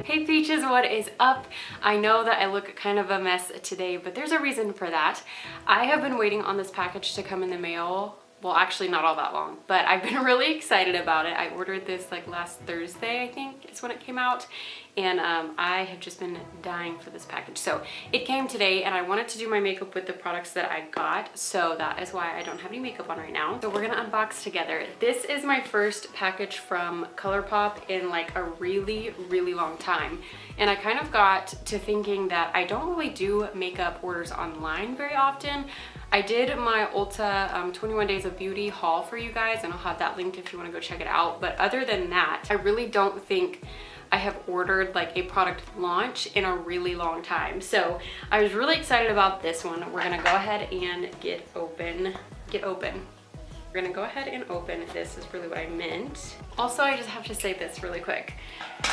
Hey Peaches, what is up? I know that I look kind of a mess today, but there's a reason for that. I have been waiting on this package to come in the mail. Well, actually not all that long, but I've been really excited about it. I ordered this like last Thursday, I think is when it came out. And I have just been dying for this package. So it came today and I wanted to do my makeup with the products that I got. So that is why I don't have any makeup on right now. So we're gonna unbox together. This is my first package from ColourPop in like a really, really long time. And I kind of got to thinking that I don't really do makeup orders online very often. I did my Ulta 21 Days of Beauty haul for you guys, and I'll have that linked if you want to go check it out. But other than that, I really don't think I have ordered like a product launch in a really long time. So I was really excited about this one. We're gonna go ahead and get open. We're gonna go ahead and open this is really what I meant. Also, I just have to say this really quick.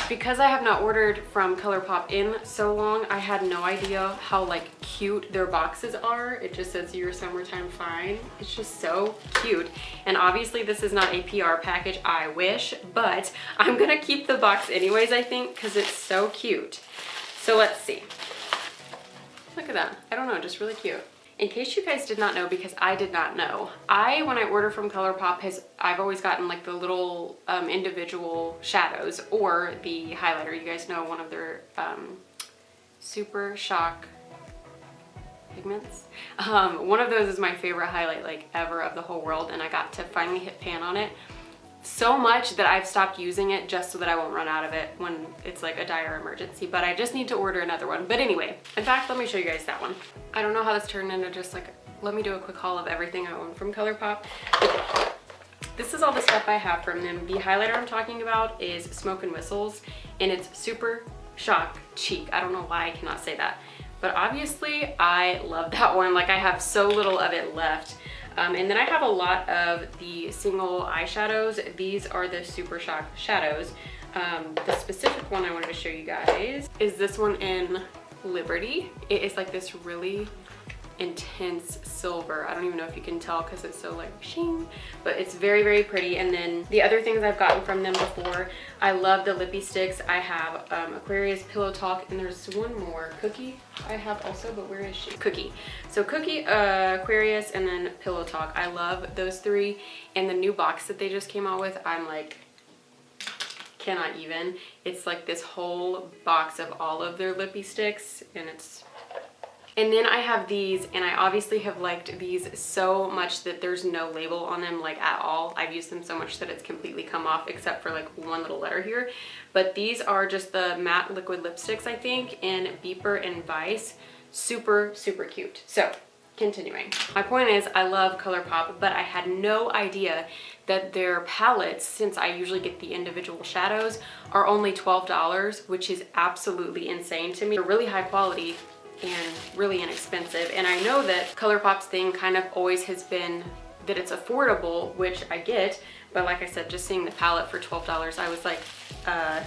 Because I have not ordered from ColourPop in so long, I had no idea how like cute their boxes are. It just says your summertime fine. It's just so cute. And obviously this is not a PR package, I wish, but I'm gonna keep the box anyways, I think, because it's so cute. So let's see. Look at that. I don't know, just really cute. In case you guys did not know, because I did not know, when I order from ColourPop, I've always gotten like the little individual shadows or the highlighter. You guys know one of their Super Shock pigments. One of those is my favorite highlight like ever of the whole world, and I got to finally hit pan on it. So much that I've stopped using it just so that I won't run out of it when it's like a dire emergency, but I just need to order another one. But anyway, in fact, let me show you guys that one. I don't know how this turned into just like, let me do a quick haul of everything I own from ColourPop. Okay. This is all the stuff I have from them. The highlighter I'm talking about is Smoke and Whistles, and it's Super Shock Cheek. I don't know why I cannot say that, but obviously I love that one. Like, I have so little of it left. And then I have a lot of the single eyeshadows. These are the Super Shock shadows. The specific one I wanted to show you guys is this one in Liberty. It is like this really intense silver. I don't even know if you can tell because it's so like sheen, but it's very, very pretty. And then the other things I've gotten from them before, I love the lippy sticks. I have Aquarius Pillow Talk, and there's one more, Cookie I have also, but where is she? Cookie. So Cookie, Aquarius, and then Pillow Talk. I love those three. And the new box that they just came out with, I'm like, cannot even. It's like this whole box of all of their lippy sticks, and then I have these, and I obviously have liked these so much that there's no label on them like at all. I've used them so much that it's completely come off except for like one little letter here. But these are just the matte liquid lipsticks, I think, in Beeper and Vice. Super, super cute. So, continuing. My point is, I love ColourPop, but I had no idea that their palettes, since I usually get the individual shadows, are only $12, which is absolutely insane to me. They're really high quality and really inexpensive. And I know that ColourPop's thing kind of always has been that it's affordable, which I get, but like I said, just seeing the palette for $12, I was like,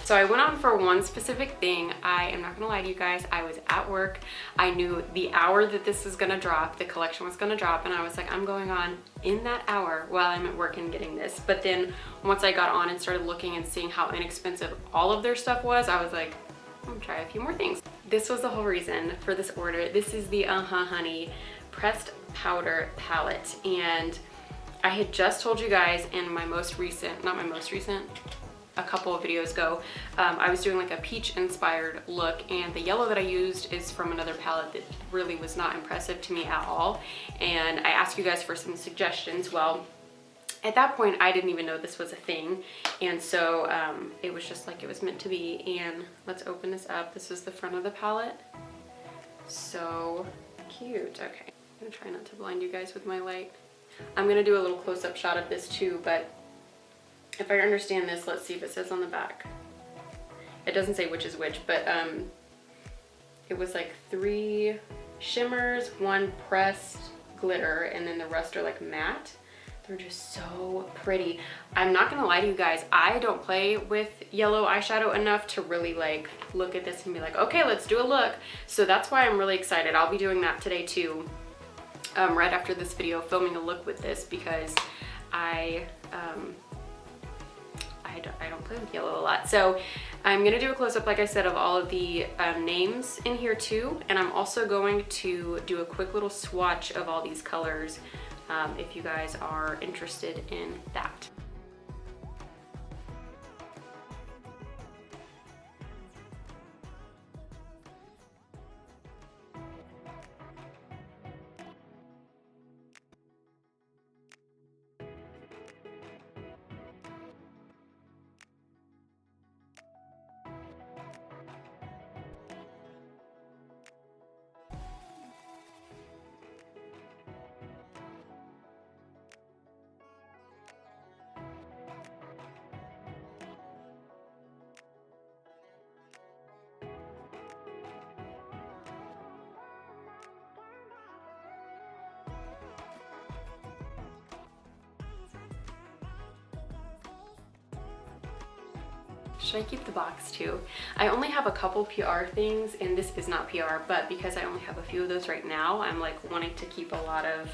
so I went on for one specific thing. I am not gonna lie to you guys, I was at work. I knew the hour that this was gonna drop, the collection was gonna drop, and I was like, I'm going on in that hour while I'm at work and getting this. But then once I got on and started looking and seeing how inexpensive all of their stuff was, I was like, I'm gonna try a few more things. This was the whole reason for this order. This is the Honey Pressed Powder Palette, and I had just told you guys in my most recent, not my most recent, a couple of videos ago, I was doing like a peach inspired look, and the yellow that I used is from another palette that really was not impressive to me at all, and I asked you guys for some suggestions. Well, at that point, I didn't even know this was a thing, and so it was just like it was meant to be. And let's open this up. This is the front of the palette. So cute. Okay, I'm gonna try not to blind you guys with my light. I'm gonna do a little close-up shot of this too, but if I understand this, let's see if it says on the back. It doesn't say which is which, but it was like 3 shimmers, 1 pressed glitter, and then the rest are like matte. They're just so pretty. I'm not gonna lie to you guys, I don't play with yellow eyeshadow enough to really like look at this and be like, okay, let's do a look. So that's why I'm really excited. I'll be doing that today too, right after this video, filming a look with this, because I I don't play with yellow a lot. So I'm gonna do a close-up, like I said, of all of the names in here too, and I'm also going to do a quick little swatch of all these colors if you guys are interested in that. Should I keep the box too? I only have a couple PR things, and this is not PR, but because I only have a few of those right now, I'm like wanting to keep a lot of,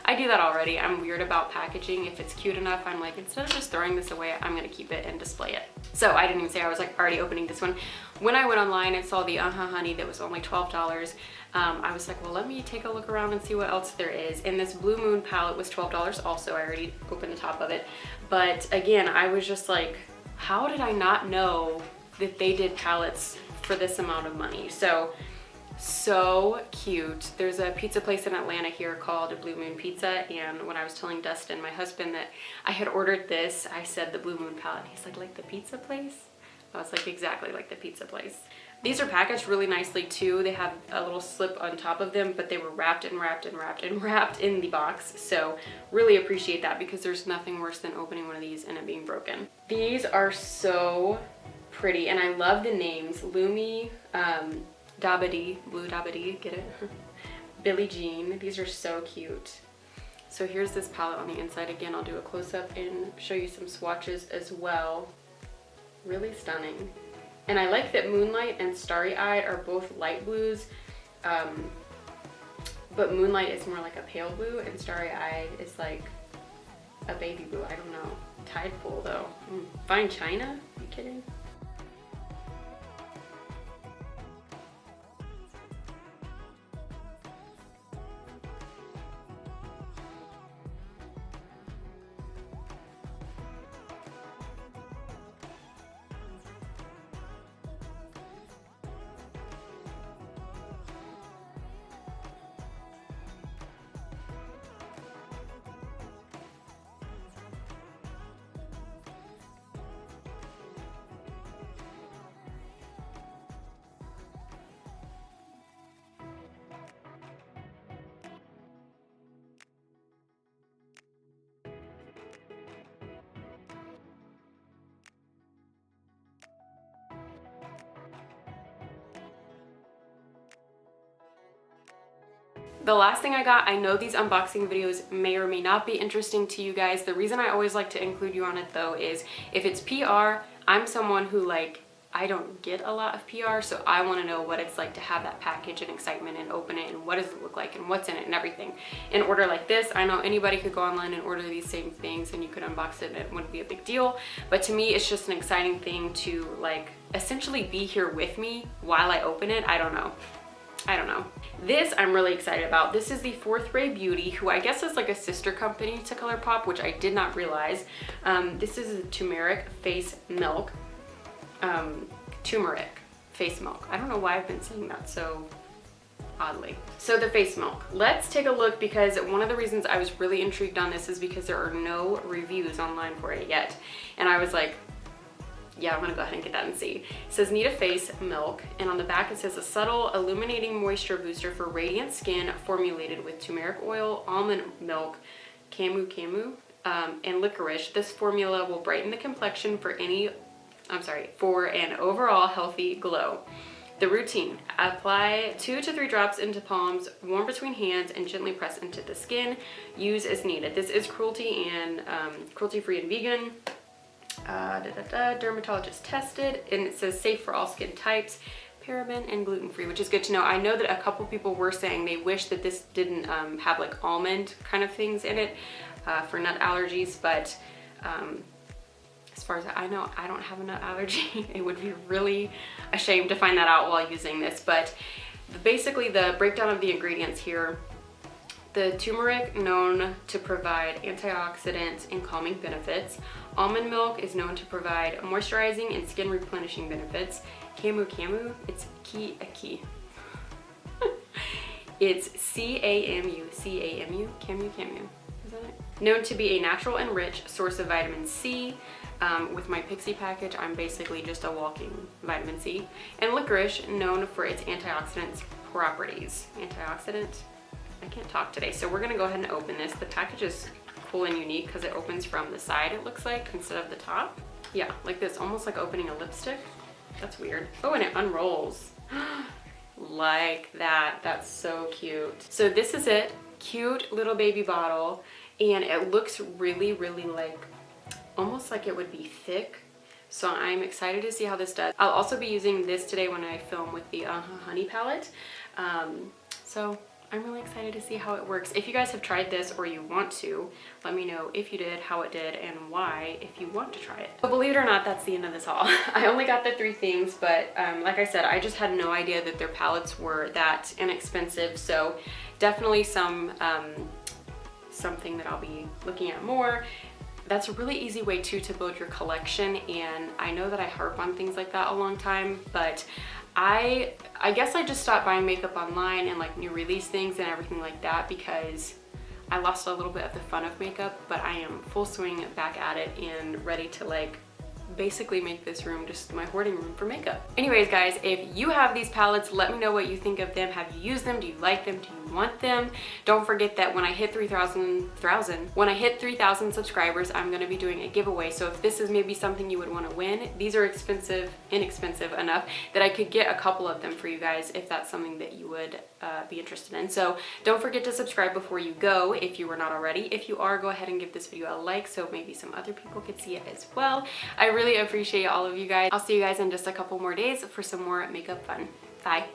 I do that already. I'm weird about packaging. If it's cute enough, I'm like, instead of just throwing this away, I'm gonna keep it and display it. So I didn't even say I was like already opening this one. When I went online and saw the Honey that was only $12, I was like, well, let me take a look around and see what else there is. And this Blue Moon palette was $12 also. I already opened the top of it. But again, I was just like, how did I not know that they did palettes for this amount of money? So cute. There's a pizza place in Atlanta here called Blue Moon Pizza, and when I was telling Dustin, my husband, that I had ordered this, I said the Blue Moon palette. He's like the pizza place? I was like, exactly like the pizza place. These are packaged really nicely too. They have a little slip on top of them, but they were wrapped and wrapped and wrapped and wrapped in the box. So really appreciate that, because there's nothing worse than opening one of these and it being broken. These are so pretty, and I love the names. Lumi, Dabadi, Blue Dabadi, get it? Billie Jean. These are so cute. So here's this palette on the inside. Again, I'll do a close-up and show you some swatches as well. Really stunning. And I like that Moonlight and Starry Eyed are both light blues, but Moonlight is more like a pale blue and Starry Eyed is like a baby blue. I don't know. Tide Pool though. Fine China? Are you kidding? The last thing I got, I know these unboxing videos may or may not be interesting to you guys. The reason I always like to include you on it though is if it's PR, I'm someone who like, I don't get a lot of PR, so I want to know what it's like to have that package and excitement and open it and what does it look like and what's in it and everything. In order like this, I know anybody could go online and order these same things and you could unbox it and it wouldn't be a big deal. But to me, it's just an exciting thing to like essentially be here with me while I open it. I don't know. This I'm really excited about. This is the Fourth Ray Beauty, who I guess is like a sister company to ColourPop, which I did not realize. This is a Turmeric Face Milk. Turmeric Face Milk. I don't know why I've been saying that so oddly. So the face milk. Let's take a look, because one of the reasons I was really intrigued on this is because there are no reviews online for it yet. And I was like, yeah, I'm gonna go ahead and get that and see. It says Need a Face Milk, and on the back it says a subtle illuminating moisture booster for radiant skin formulated with turmeric oil, almond milk, camu, and licorice. This formula will brighten the complexion for an overall healthy glow. The routine: apply 2 to 3 drops into palms, warm between hands, and gently press into the skin. Use as needed. This is cruelty free and vegan. Dermatologist tested, and it says safe for all skin types, paraben and gluten-free, which is good to know. I know that a couple people were saying they wish that this didn't have like almond kind of things in it for nut allergies, but as far as I know, I don't have a nut allergy. It would be really a shame to find that out while using this, but basically the breakdown of the ingredients here. The turmeric, known to provide antioxidant and calming benefits. Almond milk is known to provide moisturizing and skin replenishing benefits. Camu, it's key. It's camu, camu. Is that it? Known to be a natural and rich source of vitamin C. With my Pixie package, I'm basically just a walking vitamin C. And licorice, known for its antioxidant properties. Antioxidant? I can't talk today, so we're gonna go ahead and open this. The package is cool and unique because it opens from the side, it looks like, instead of the top. Yeah, like this, almost like opening a lipstick. That's weird. Oh, and it unrolls. Like that. That's so cute. So this is it. Cute little baby bottle, and it looks really, really like, almost like it would be thick. So I'm excited to see how this does. I'll also be using this today when I film with the Honey palette. So I'm really excited to see how it works. If you guys have tried this or you want to, let me know if you did, how it did, and why if you want to try it. But believe it or not, that's the end of this haul. I only got the 3 things, but like I said, I just had no idea that their palettes were that inexpensive. So definitely something that I'll be looking at more. That's a really easy way too to build your collection, and I know that I harp on things like that a long time, but I guess I just stopped buying makeup online and like new release things and everything like that because I lost a little bit of the fun of makeup, but I am full swing back at it and ready to like basically make this room just my hoarding room for makeup. Anyways guys, if you have these palettes, let me know what you think of them. Have you used them? Do you like them? Do you want them? Don't forget that when I hit 3,000 subscribers, I'm going to be doing a giveaway. So if this is maybe something you would want to win, these are inexpensive enough that I could get a couple of them for you guys if that's something that you would be interested in. So don't forget to subscribe before you go if you were not already. If you are, go ahead and give this video a like so maybe some other people could see it as well. I really appreciate all of you guys. I'll see you guys in just a couple more days for some more makeup fun. Bye.